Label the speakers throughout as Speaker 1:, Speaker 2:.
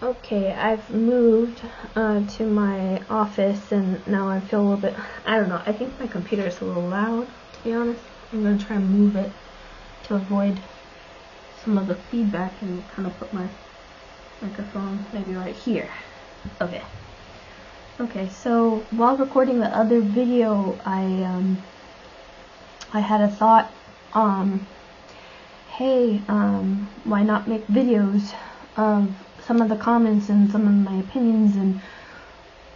Speaker 1: Okay, I've moved to my office, and now I feel a little bit, I don't know, I think my computer is a little loud, to be honest. I'm going to try and move it to avoid some of the feedback and kind of put my microphone maybe right here. Okay. Okay, so while recording the other video, I had a thought, hey, why not make videos of some of the comments and some of my opinions and,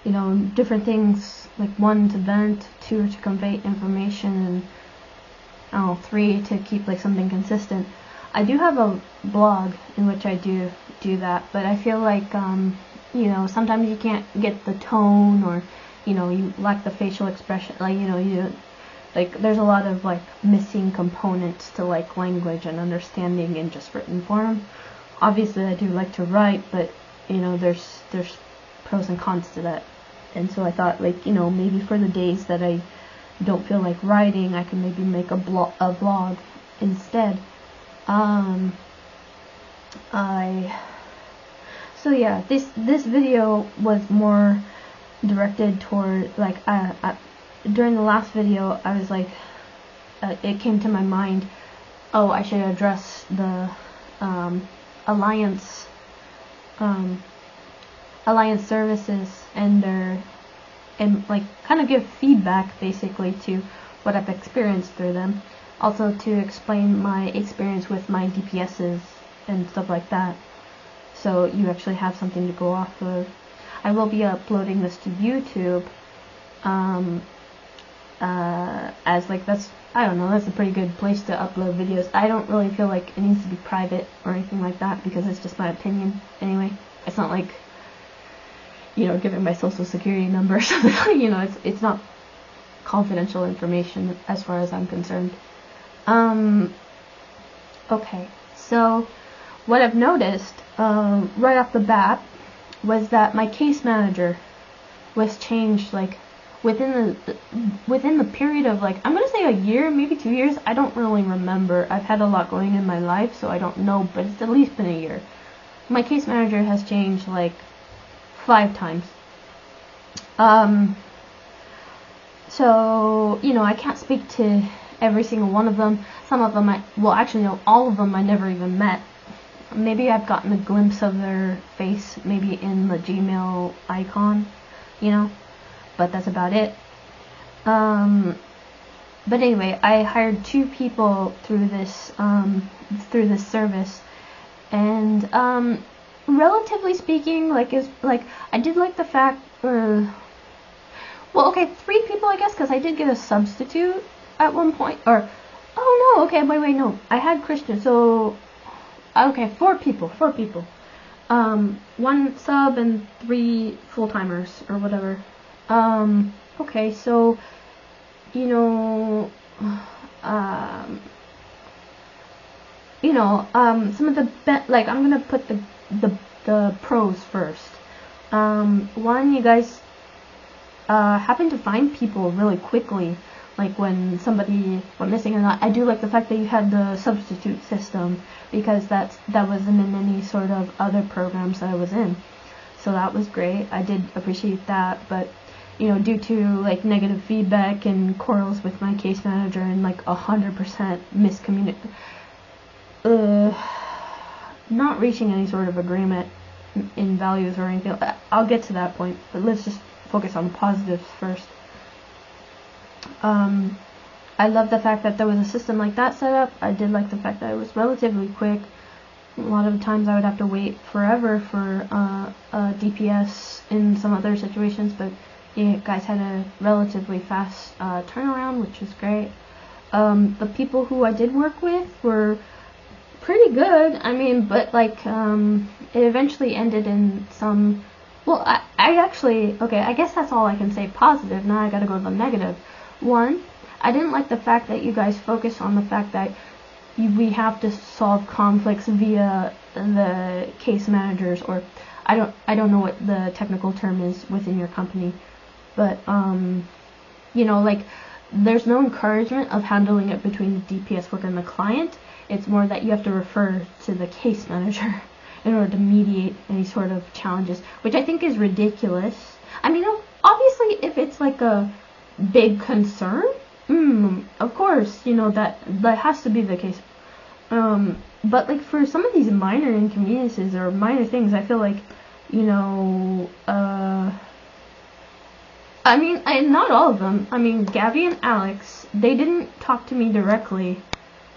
Speaker 1: you know, different things, like 1, to vent, 2, to convey information, and, I don't know, 3, to keep, like, something consistent. I do have a blog in which I do that, but I feel like, you know, sometimes you can't get the tone, or, you know, you lack the facial expression, like, you know, like, there's a lot of, like, missing components to, like, language and understanding in just written form. Obviously, I do like to write, but, you know, there's pros and cons to that. And so I thought, like, you know, maybe for the days that I don't feel like writing, I can maybe make a vlog instead. So yeah, this video was more directed toward, like, during the last video, I was like, it came to my mind, oh, I should address the Alliance services and like kind of give feedback basically to what I've experienced through them. Also to explain my experience with my DPSs and stuff like that, so you actually have something to go off of. I will be uploading this to YouTube as, like, I don't know, that's a pretty good place to upload videos. I don't really feel like it needs to be private or anything like that, because it's just my opinion anyway. It's not like, you know, giving my social security number or something. You know, it's not confidential information as far as I'm concerned. Okay, so what I've noticed right off the bat was that my case manager was changed, like, within the period of, like, I'm gonna say a year, maybe 2 years. I don't really remember. I've had a lot going in my life, so I don't know, but it's at least been a year. My case manager has changed, like, 5 times. So, you know, I can't speak to every single one of them. Some of them actually, no, all of them I never even met. Maybe I've gotten a glimpse of their face, maybe in the Gmail icon, you know, but that's about it. But anyway, I hired 2 people through this service, and relatively speaking, I did like the fact, well, okay, 3 people, I guess, because I did get a substitute at one point, or, oh no, okay, wait, no, I had Christian, so, okay, 4 people, 1 sub and 3 full-timers, or whatever. Okay, so, you know, some of the like, I'm gonna put the pros first. 1, you guys happen to find people really quickly, like when somebody went missing or not. I do like the fact that you had the substitute system, because that wasn't in any sort of other programs that I was in. So that was great. I did appreciate that, but, you know, due to, like, negative feedback and quarrels with my case manager and, like, 100% not reaching any sort of agreement in values or anything. I'll get to that point, but let's just focus on the positives first. I love the fact that there was a system like that set up. I did like the fact that it was relatively quick. A lot of the times I would have to wait forever for a DPS in some other situations, but you guys had a relatively fast turnaround, which is great. The people who I did work with were pretty good. I mean, but, like, it eventually ended in some, well, I actually, okay, I guess that's all I can say positive. Now I gotta go to the negative. 1, I didn't like the fact that you guys focus on the fact that we have to solve conflicts via the case managers, or I don't know what the technical term is within your company, but you know, like, there's no encouragement of handling it between the DPS worker and the client. It's more that you have to refer to the case manager, in order to mediate any sort of challenges, which I think is ridiculous. I mean, obviously, if it's like a big concern, of course, that has to be the case. But like for some of these minor inconveniences or minor things, I feel like, I mean, not all of them. I mean, Gabby and Alex, they didn't talk to me directly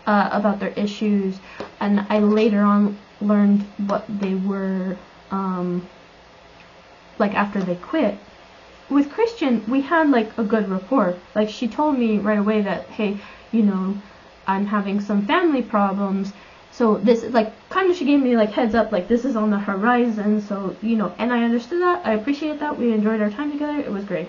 Speaker 1: about their issues, and I later on learned what they were, like after they quit. With Christian, we had like a good rapport. Like she told me right away that, hey, I'm having some family problems. So this, like, kind of she gave me like heads up, like this is on the horizon. So, and I understood that. I appreciate that. We enjoyed our time together. It was great.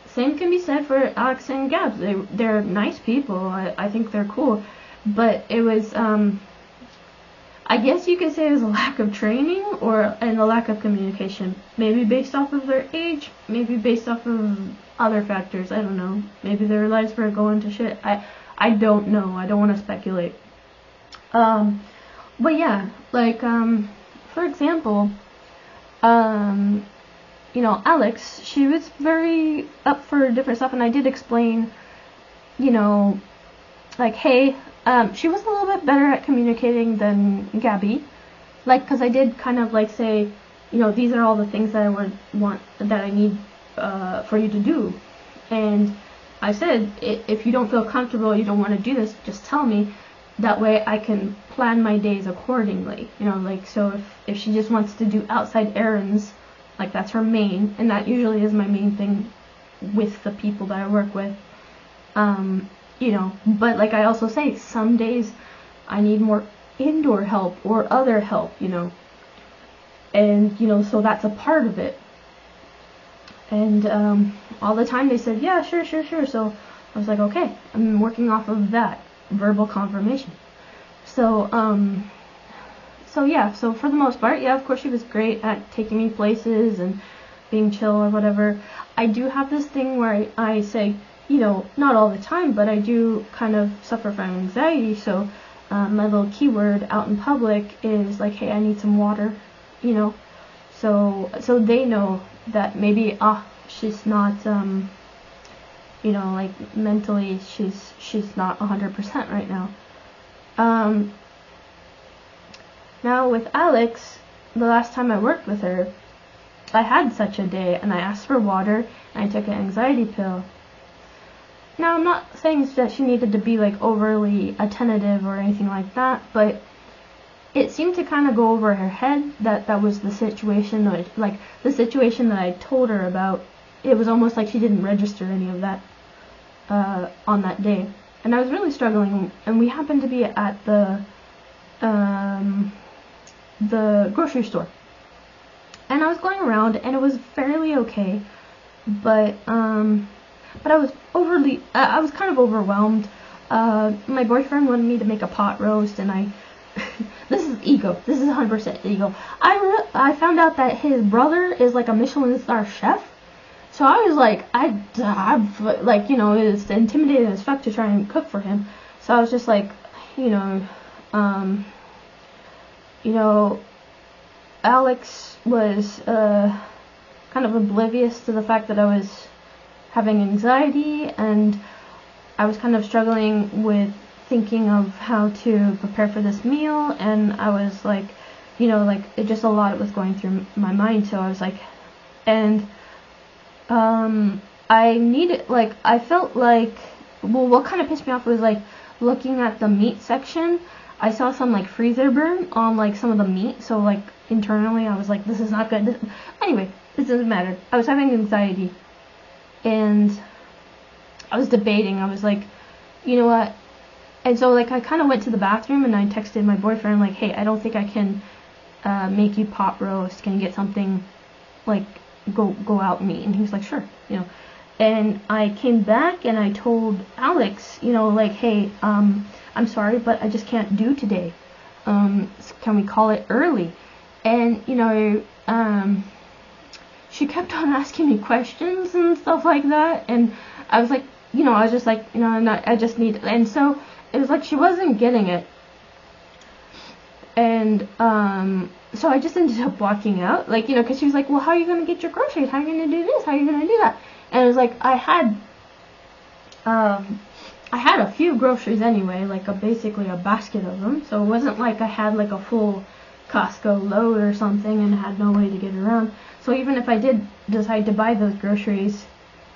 Speaker 1: Same can be said for Alex and Gabs. They're nice people. I think they're cool. But it was, I guess you could say it was a lack of training and a lack of communication. Maybe based off of their age, maybe based off of other factors. I don't know. Maybe their lives were going to shit. I don't know. I don't want to speculate. But yeah, like, for example, Alex, she was very up for different stuff, and I did explain, like, hey, she was a little bit better at communicating than Gabby, like, because I did kind of, like, say, these are all the things that I would want, that I need, for you to do, and I said, if you don't feel comfortable, you don't want to do this, just tell me. That way I can plan my days accordingly. Like, so if she just wants to do outside errands, like that's her main, and that usually is my main thing with the people that I work with. But like I also say, some days I need more indoor help or other help, and, so that's a part of it. And all the time they said, yeah, sure. So I was like, okay, I'm working off of that verbal confirmation. So yeah, so for the most part, yeah, of course she was great at taking me places and being chill or whatever. I do have this thing where I say, not all the time, but I do kind of suffer from anxiety, so my little keyword out in public is like, hey, I need some water, so they know that maybe, she's not, like mentally she's not 100% right now. Now with Alex, the last time I worked with her, I had such a day and I asked for water and I took an anxiety pill. Now I'm not saying that she needed to be like overly attentive or anything like that, but it seemed to kind of go over her head that was the situation, like the situation that I told her about. It was almost like she didn't register any of that on that day, and I was really struggling. And we happened to be at the grocery store, and I was going around, and it was fairly okay, but I was I was kind of overwhelmed. My boyfriend wanted me to make a pot roast, and this is ego. This is 100% ego. I found out that his brother is like a Michelin star chef. So I was like, like, it's intimidating as fuck to try and cook for him. So I was just like, Alex was kind of oblivious to the fact that I was having anxiety, and I was kind of struggling with thinking of how to prepare for this meal, and I was like, it just a lot was going through my mind. So I was like, and I needed, like, I felt like, well, what kind of pissed me off was, like, looking at the meat section, I saw some, like, freezer burn on, like, some of the meat, so, like, internally I was like, this is not good. Anyway, this doesn't matter. I was having anxiety, and I was debating. I was like, you know what? And so, like, I kind of went to the bathroom, and I texted my boyfriend, like, hey, I don't think I can make you pot roast. Can you get something, like, go out and eat? And he was like, sure, And I came back, and I told Alex, like, hey, I'm sorry, but I just can't do today. Can we call it early? And, she kept on asking me questions and stuff like that, and I was like, I was just like, I just need, and so it was like she wasn't getting it. And so I just ended up walking out, like, you know, because she was like, well, how are you going to get your groceries? How are you going to do this? How are you going to do that? And it was like, I had a few groceries anyway, like basically a basket of them. So it wasn't like I had like a full Costco load or something and had no way to get around. So even if I did decide to buy those groceries,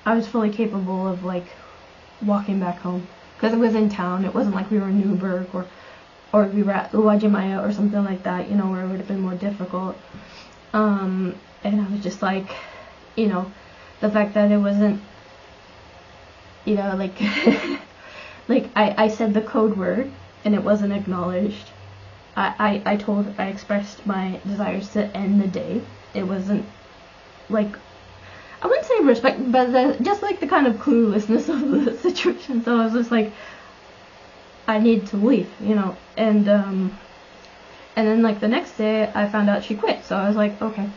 Speaker 1: I was fully capable of like walking back home, because it was in town. It wasn't like we were in Newburgh or we were at Uwajimaya or something like that, you know, where it would have been more difficult. And I was just like, you know, the fact that it wasn't, you know, like like I said the code word and it wasn't acknowledged. I expressed my desires to end the day. It wasn't like, I wouldn't say respect, but just like the kind of cluelessness of the situation. So I was just like, I need to leave, you know. And then like the next day I found out she quit. So I was like, okay.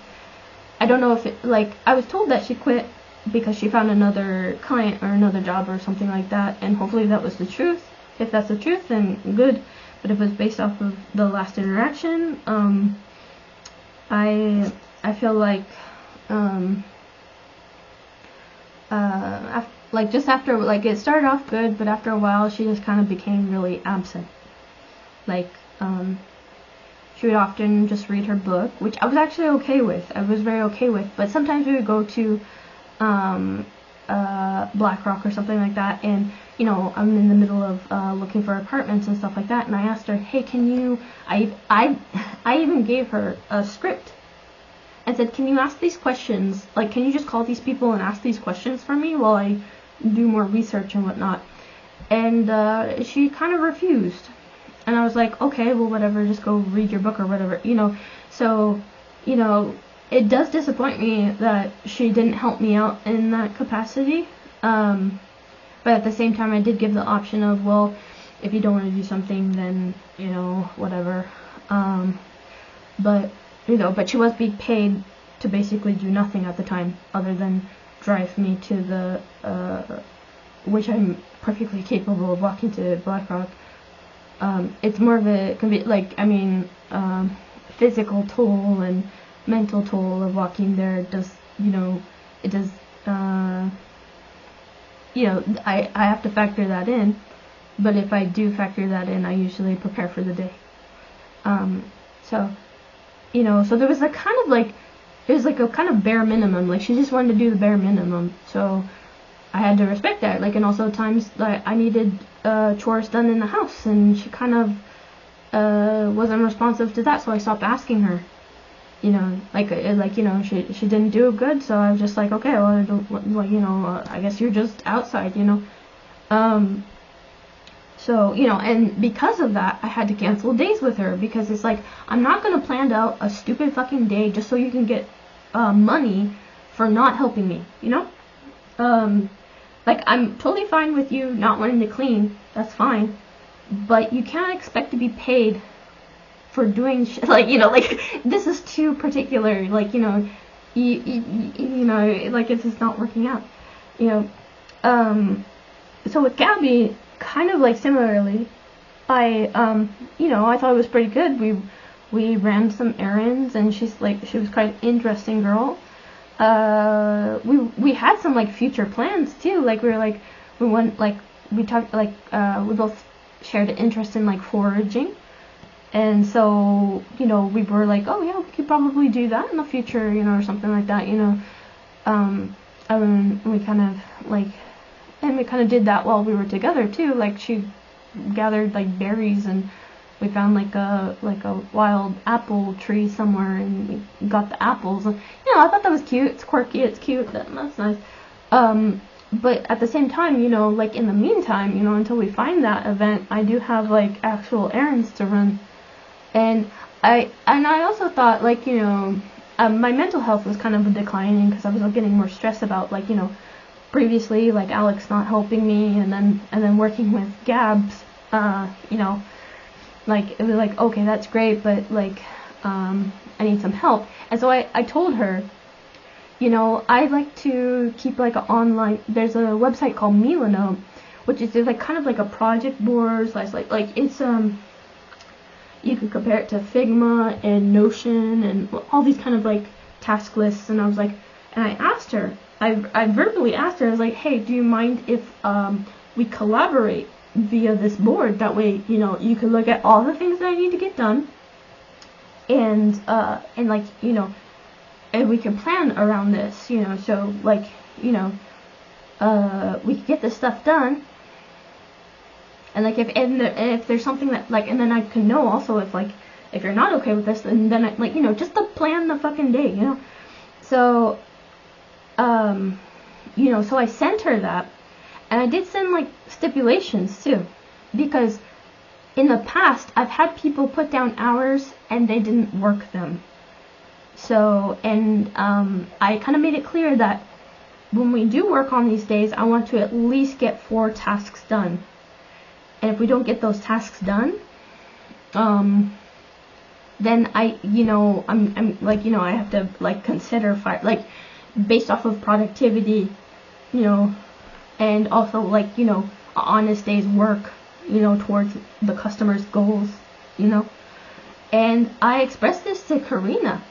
Speaker 1: I don't know if it, like, I was told that she quit because she found another client or another job or something like that, and hopefully that was the truth. If that's the truth, then good. But if it was based off of the last interaction, I feel like like just after, like, it started off good, but after a while she just kind of became really absent. Like she would often just read her book, which I was actually okay with. I was very okay with. But sometimes we would go to BlackRock or something like that, and you know, I'm in the middle of looking for apartments and stuff like that, and I asked her, hey, can you, I even gave her a script and said, can you ask these questions, like, can you just call these people and ask these questions for me while I do more research and whatnot? And she kind of refused. And I was like, okay, well, whatever, just go read your book or whatever, you know. So, you know, it does disappoint me that she didn't help me out in that capacity. But at the same time, I did give the option of, well, if you don't want to do something, then, you know, whatever. But, you know, but she was being paid to basically do nothing at the time other than drive me to the, which I'm perfectly capable of walking to BlackRock. It's more of a, like, I mean, physical toll and mental toll of walking there. Does, you know, it does, you know, I have to factor that in, but if I do factor that in, I usually prepare for the day. So, you know, so there was a kind of like, it was like a kind of bare minimum, like she just wanted to do the bare minimum, so I had to respect that. Like, and also times like I needed chores done in the house, and she kind of wasn't responsive to that, so I stopped asking her. You know, like you know, she didn't do it good, so I was just like, okay, well, I don't, well, you know, I guess you're just outside, you know. So, you know, and because of that, I had to cancel days with her, because it's like, I'm not gonna plan out a stupid fucking day just so you can get money for not helping me, you know. Like, I'm totally fine with you not wanting to clean, that's fine, but you can't expect to be paid for doing shit, like, you know, like, this is too particular, like, you know, you know, like, it's just not working out, you know. So with Gabby, kind of like similarly, I, you know, I thought it was pretty good. We ran some errands, and she was quite an interesting girl. We had some, like, future plans, too, like, we went, like, we talked, like, we both shared an interest in, like, foraging. And so, you know, we were like, oh yeah, we could probably do that in the future, you know, or something like that, you know. And we kind of, like, and we kind of did that while we were together, too. Like, she gathered, like, berries, and we found, like a wild apple tree somewhere, and we got the apples. And, you know, I thought that was cute. It's quirky, it's cute, that's nice. But at the same time, you know, like, in the meantime, you know, until we find that event, I do have, like, actual errands to run. And I also thought, like, you know, my mental health was kind of declining, because I was getting more stressed about, like, you know, previously, like, Alex not helping me, and then working with Gabs, you know, like, it was like, okay, that's great, but, like, I need some help. And so I told her, you know, I like to keep, like, an online, there's a website called Milano, which is like kind of like a project board, like it's you could compare it to Figma and Notion and all these kind of like task lists. And I was like, and I asked her, I verbally asked her, I was like, hey, do you mind if we collaborate via this board? That way, you know, you can look at all the things that I need to get done, and like, you know, and we can plan around this, you know, so like, you know, we could get this stuff done. And like if there's something that like, and then I can know also if like if you're not okay with this, then I, like, you know, just to plan the fucking day, you know. So you know, so I sent her that, and I did send like stipulations too, because in the past I've had people put down hours and they didn't work them. So, and I kind of made it clear that when we do work on these days, I want to at least get 4 tasks done. And if we don't get those tasks done, then I, you know, I'm like, you know, I have to like consider like based off of productivity, you know, and also like, you know, a honest day's work, you know, towards the customer's goals, you know. And I expressed this to Karina,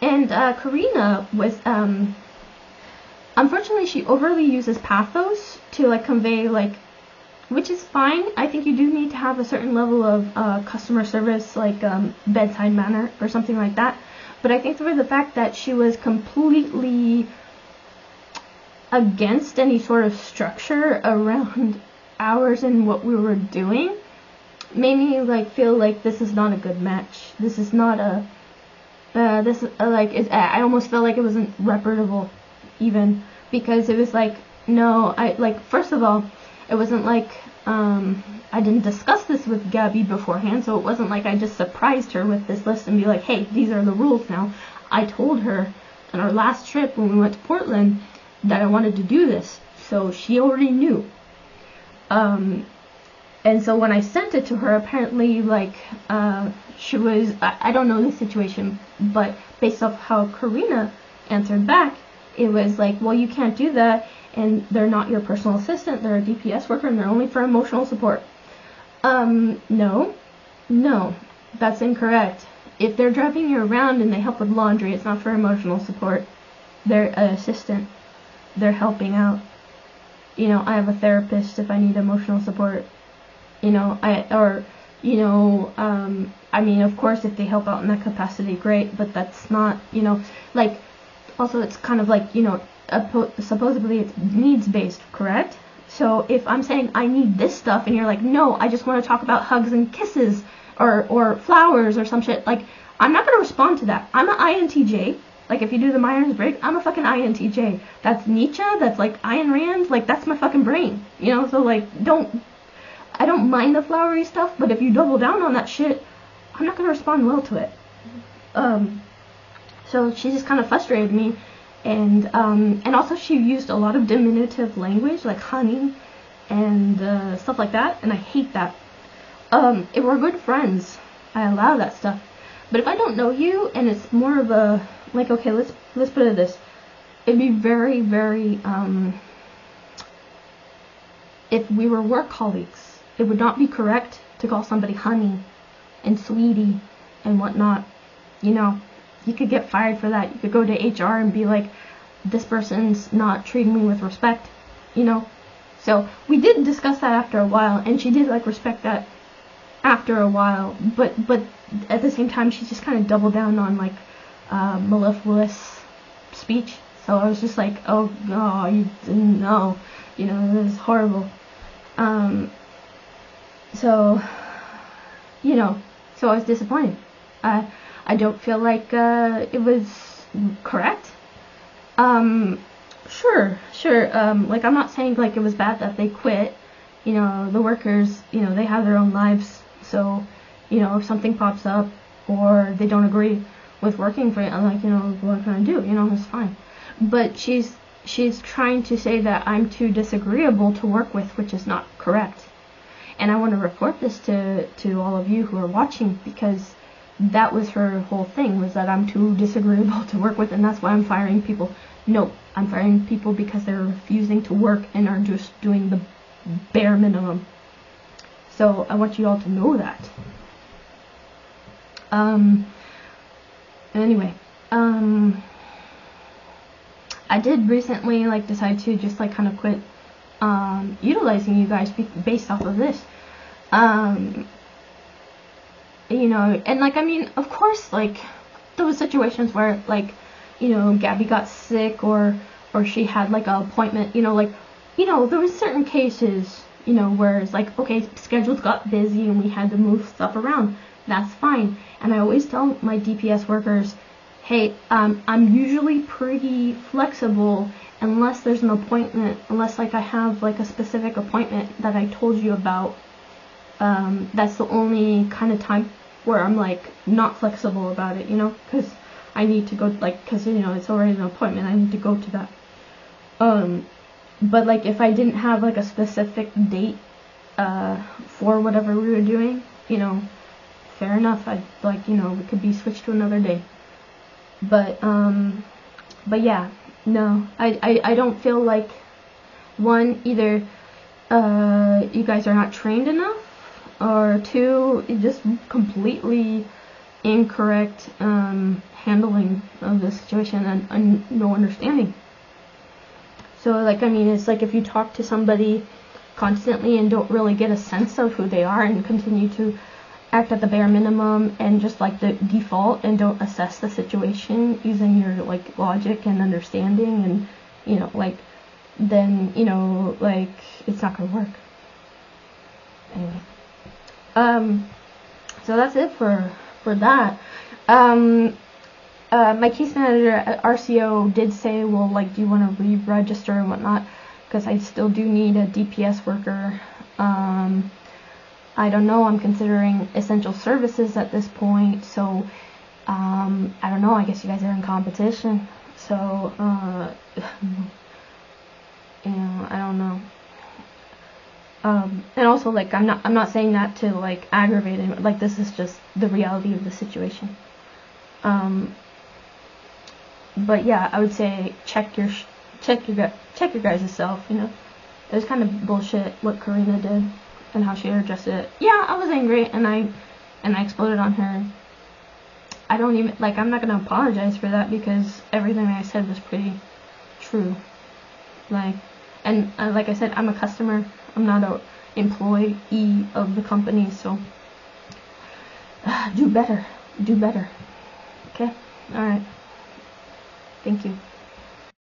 Speaker 1: and Karina was, unfortunately, she overly uses pathos to like convey like, which is fine. I think you do need to have a certain level of customer service, like bedside manner or something like that. But I think for the fact that she was completely against any sort of structure around hours and what we were doing, made me like feel like this is not a good match. This is not a I almost felt like it wasn't reputable even, because it was like, no, I like, first of all, it wasn't like I didn't discuss this with Gabby beforehand, so it wasn't like I just surprised her with this list and be like, hey, these are the rules now. I told her on our last trip when we went to Portland that I wanted to do this, so she already knew. And so when I sent it to her, apparently, like, she was, I don't know the situation, but based off how Karina answered back, it was like, well, you can't do that, and they're not your personal assistant, they're a DPS worker, and they're only for emotional support. No, that's incorrect. If they're driving you around and they help with laundry, it's not for emotional support. They're an assistant. They're helping out. You know, I have a therapist if I need emotional support. You know, I mean, of course, if they help out in that capacity, great, but that's not, you know, like, also it's kind of like, you know, supposedly it's needs-based, correct? So if I'm saying I need this stuff and you're like, no, I just want to talk about hugs and kisses or flowers or some shit, like, I'm not going to respond to that. I'm an INTJ. Like, if you do the Myers-Briggs, I'm a fucking INTJ. That's Nietzsche, that's like Ayn Rand, like, that's my fucking brain, you know? So, like, I don't mind the flowery stuff, but if you double down on that shit, I'm not going to respond well to it. So she just kind of frustrated me, and also she used a lot of diminutive language, like honey, and stuff like that, and I hate that. If we're good friends, I allow that stuff. But if I don't know you, and it's more of a, like, okay, let's put it this, it'd be very, very, if we were work colleagues, it would not be correct to call somebody honey and sweetie and whatnot. You know, you could get fired for that. You could go to HR and be like, this person's not treating me with respect, you know. So we did discuss that after a while, and she did like respect that after a while, but at the same time she just kind of doubled down on like mellifluous speech. So I was just like, oh god, you didn't know, you know, this is horrible. So, you know, so I was disappointed. I don't feel like it was correct. Sure. Like, I'm not saying like it was bad that they quit. You know, the workers, you know, they have their own lives. So, you know, if something pops up or they don't agree with working for it, I'm like, you know, what can I do? You know, it's fine. But she's trying to say that I'm too disagreeable to work with, which is not correct. And I want to report this to all of you who are watching, because that was her whole thing, was that I'm too disagreeable to work with, and that's why I'm firing people. No, I'm firing people because they're refusing to work and are just doing the bare minimum. So I want you all to know that. Anyway, I did recently like decide to just like kind of quit utilizing you guys based off of this. You know, and like, I mean, of course, like, there was situations where, like, you know, Gabby got sick, or she had like an appointment, you know, like, you know, there was certain cases, you know, where it's like, okay, schedules got busy and we had to move stuff around. That's fine. And I always tell my DPS workers, hey, I'm usually pretty flexible unless there's an appointment, unless like I have like a specific appointment that I told you about. That's the only kind of time where I'm like not flexible about it, you know, because I need to go, like, because, you know, it's already an appointment, I need to go to that. But like if I didn't have like a specific date for whatever we were doing, you know, fair enough, I'd like, you know, it could be switched to another day. But yeah, no, I don't feel like, one, either you guys are not trained enough, or two, just completely incorrect handling of the situation and no understanding. So like, I mean, it's like if you talk to somebody constantly and don't really get a sense of who they are and continue to act at the bare minimum and just like the default and don't assess the situation using your like logic and understanding, and, you know, like, then, you know, like, it's not gonna work. Anyway, so that's it for that. My case manager at RCO did say, well, like, do you want to re-register and whatnot, because I still do need a DPS worker. I don't know, I'm considering essential services at this point, so I don't know, I guess you guys are in competition, so you know, I don't know. And also, like, I'm not saying that to like aggravate him, like, this is just the reality of the situation. But yeah, I would say check your guys' self, you know. It was kind of bullshit what Karina did and how she addressed it. Yeah, I was angry and I exploded on her. I don't even, like, I'm not gonna apologize for that because everything I said was pretty true. Like, and like I said, I'm a customer. I'm not a employee of the company, so do better. Okay? Alright. Thank you.